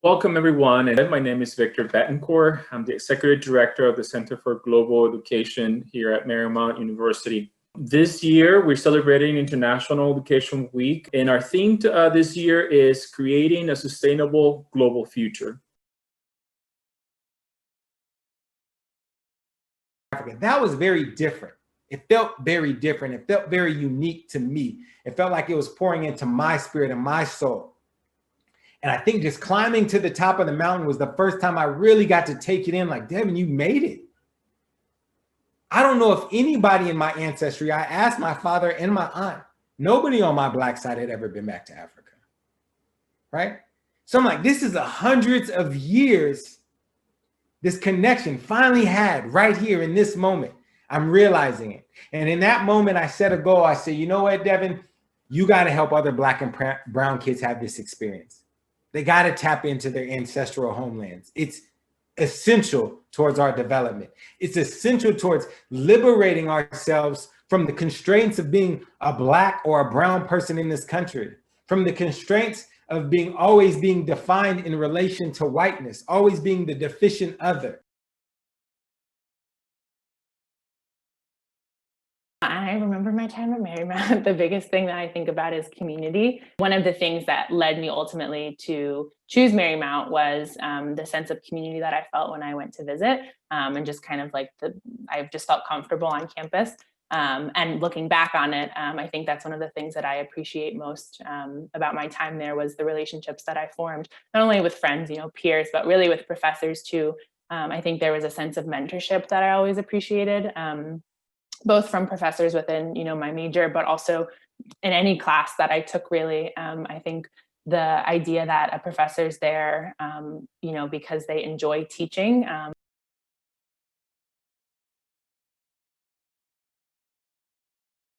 Welcome, everyone. And my name is Victor Betancourt. I'm the Executive Director of the Center for Global Education here at Marymount University. This year, we're celebrating International Education Week, and our theme this year is creating a sustainable global future. That was very different. It felt very different. It felt very unique to me. It felt like it was pouring into my spirit and my soul. And I think just climbing to the top of the mountain was the first time I really got to take it in, like, Devin, you made it. I don't know if anybody in my ancestry, I asked my father and my aunt, nobody on my Black side had ever been back to Africa, right? So I'm like, this is hundreds of years, this connection finally had right here in this moment. I'm realizing it. And in that moment, I set a goal. I said, you know what, Devin, you got to help other Black and brown kids have this experience. They got to tap into their ancestral homelands. It's essential towards our development. It's essential towards liberating ourselves from the constraints of being a Black or a brown person in this country, from the constraints of always being defined in relation to whiteness, always being the deficient other. I remember my time at Marymount. The biggest thing that I think about is community. One of the things that led me ultimately to choose Marymount was the sense of community that I felt when I went to visit, and just kind of like I just felt comfortable on campus. And looking back on it, I think that's one of the things that I appreciate most about my time there was the relationships that I formed, not only with friends, peers, but really with professors too. I think there was a sense of mentorship that I always appreciated. Both from professors within, my major, but also in any class that I took, really. I think the idea that a professor's there, because they enjoy teaching.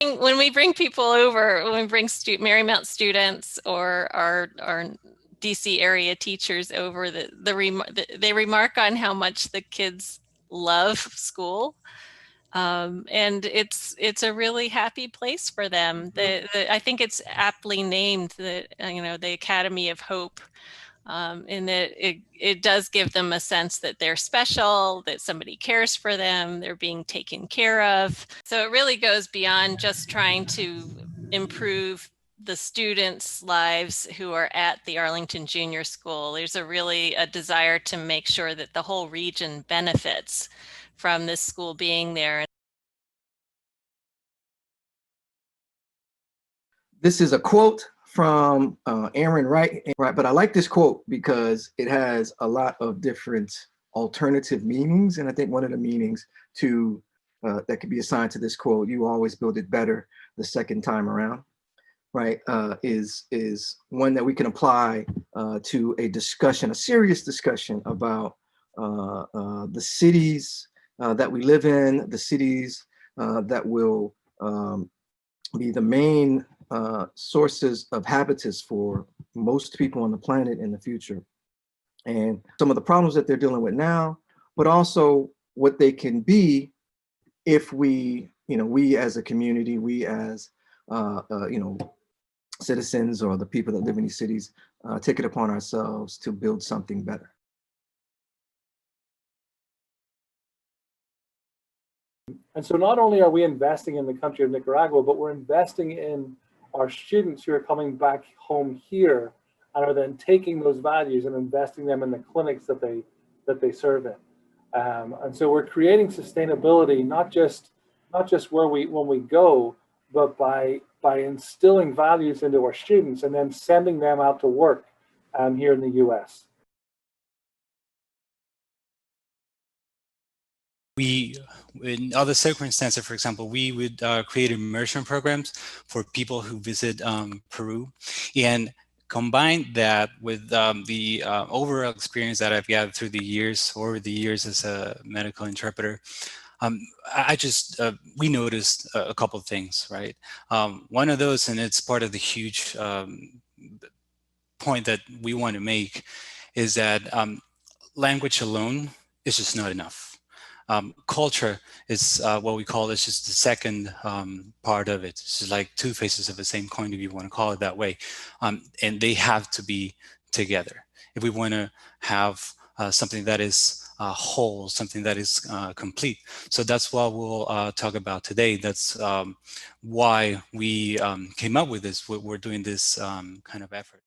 When we bring people over, when we bring Marymount students or our DC area teachers over, they remark on how much the kids love school. And it's a really happy place for them. I think it's aptly named the Academy of Hope, in that it does give them a sense that they're special, that somebody cares for them, they're being taken care of. So it really goes beyond just trying to improve the students' lives who are at the Arlington Junior School. There's a desire to make sure that the whole region benefits from this school being there. This is a quote from Aaron Wright, but I like this quote because it has a lot of different alternative meanings. And I think one of the meanings that could be assigned to this quote, "You always build it better the second time around," right, is one that we can apply to a serious discussion about the cities that we live in, the cities that will be the main sources of habitus for most people on the planet in the future. And some of the problems that they're dealing with now, but also what they can be if we as a community, we as citizens or the people that live in these cities, take it upon ourselves to build something better. And so not only are we investing in the country of Nicaragua, but we're investing in our students who are coming back home here and are then taking those values and investing them in the clinics that they serve in. And so we're creating sustainability, not just when we go, but by instilling values into our students and then sending them out to work here in the US. In other circumstances, for example, we would create immersion programs for people who visit Peru, and combine that with the overall experience that I've gathered through the years, over the years as a medical interpreter. We noticed a couple of things, right? One of those, and it's part of the huge point that we want to make, is that language alone is just not enough. Culture is what we call is just the second part of it. It's just like two faces of the same coin, if you want to call it that way. And they have to be together. if we want to have something that is whole, something that is complete. So that's what we'll talk about today. That's why we came up with this. We're doing this kind of effort.